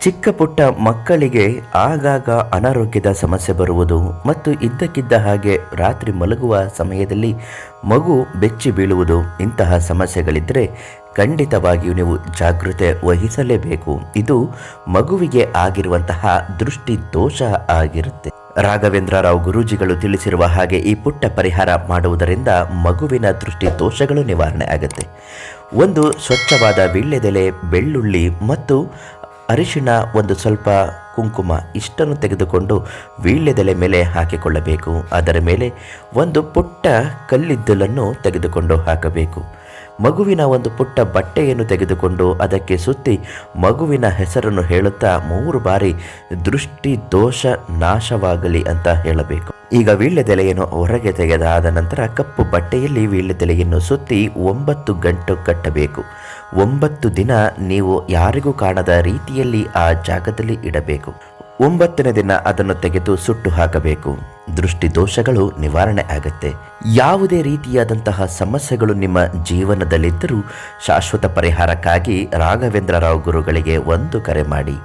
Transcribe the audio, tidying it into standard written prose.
ಚಿಕ್ಕ ಪುಟ್ಟ ಮಕ್ಕಳಿಗೆ ಆಗಾಗ ಅನಾರೋಗ್ಯದ ಸಮಸ್ಯೆ ಬರುವುದು ಮತ್ತು ಇದ್ದಕ್ಕಿದ್ದ ಹಾಗೆ ರಾತ್ರಿ ಮಲಗುವ ಸಮಯದಲ್ಲಿ ಮಗು ಬೆಚ್ಚಿ ಬೀಳುವುದು ಇಂತಹ ಸಮಸ್ಯೆಗಳಿದ್ದರೆ ಖಂಡಿತವಾಗಿಯೂ ನೀವು ಜಾಗೃತೆ ವಹಿಸಲೇಬೇಕು. ಇದು ಮಗುವಿಗೆ ಆಗಿರುವಂತಹ ದೃಷ್ಟಿ ದೋಷ ಆಗಿರುತ್ತೆ. ರಾಘವೇಂದ್ರ ರಾವ್ ಗುರೂಜಿಗಳು ತಿಳಿಸಿರುವ ಹಾಗೆ ಈ ಪುಟ್ಟ ಪರಿಹಾರ ಮಾಡುವುದರಿಂದ ಮಗುವಿನ ದೃಷ್ಟಿ ದೋಷಗಳು ನಿವಾರಣೆ ಆಗುತ್ತೆ. ಒಂದು ಸ್ವಚ್ಛವಾದ ವೀಳ್ಯದೆಲೆ, ಬೆಳ್ಳುಳ್ಳಿ ಮತ್ತು ಅರಿಶಿಣ, ಒಂದು ಸ್ವಲ್ಪ ಕುಂಕುಮ ಇಷ್ಟನ್ನು ತೆಗೆದುಕೊಂಡು ವೀಳ್ಯದೆಲೆ ಮೇಲೆ ಹಾಕಿಕೊಳ್ಳಬೇಕು. ಅದರ ಮೇಲೆ ಒಂದು ಪುಟ್ಟ ಕಲ್ಲಿದ್ದಲನ್ನು ತೆಗೆದುಕೊಂಡು ಹಾಕಬೇಕು. ಮಗುವಿನ ಒಂದು ಪುಟ್ಟ ಬಟ್ಟೆಯನ್ನು ತೆಗೆದುಕೊಂಡು ಅದಕ್ಕೆ ಸುತ್ತಿ ಮಗುವಿನ ಹೆಸರನ್ನು ಹೇಳುತ್ತಾ 3 ಬಾರಿ ದೃಷ್ಟಿ ದೋಷ ನಾಶವಾಗಲಿ ಅಂತ ಹೇಳಬೇಕು. ಈಗ ವೀಳ್ಯದೆಲೆಯನ್ನು ಹೊರಗೆ ತೆಗೆದಾದ ನಂತರ ಕಪ್ಪು ಬಟ್ಟೆಯಲ್ಲಿ ವೀಳ್ಯದೆಲೆಯನ್ನು ಸುತ್ತಿ 9 ಗಂಟು ಕಟ್ಟಬೇಕು. 9 ದಿನ ನೀವು ಯಾರಿಗೂ ಕಾಣದ ರೀತಿಯಲ್ಲಿ ಆ ಜಾಗದಲ್ಲಿ ಇಡಬೇಕು. 9ನೇ ದಿನ ಅದನ್ನು ತೆಗೆದು ಸುಟ್ಟು ಹಾಕಬೇಕು. ದೃಷ್ಟಿ ದೋಷಗಳು ನಿವಾರಣೆ ಆಗುತ್ತೆ. ಯಾವುದೇ ರೀತಿಯಾದಂತಹ ಸಮಸ್ಯೆಗಳು ನಿಮ್ಮ ಜೀವನದಲ್ಲಿದ್ದರೂ ಶಾಶ್ವತ ಪರಿಹಾರಕ್ಕಾಗಿ ರಾಘವೇಂದ್ರ ರಾವ್ ಗುರುಗಳಿಗೆ ಒಂದು ಕರೆ ಮಾಡಿ.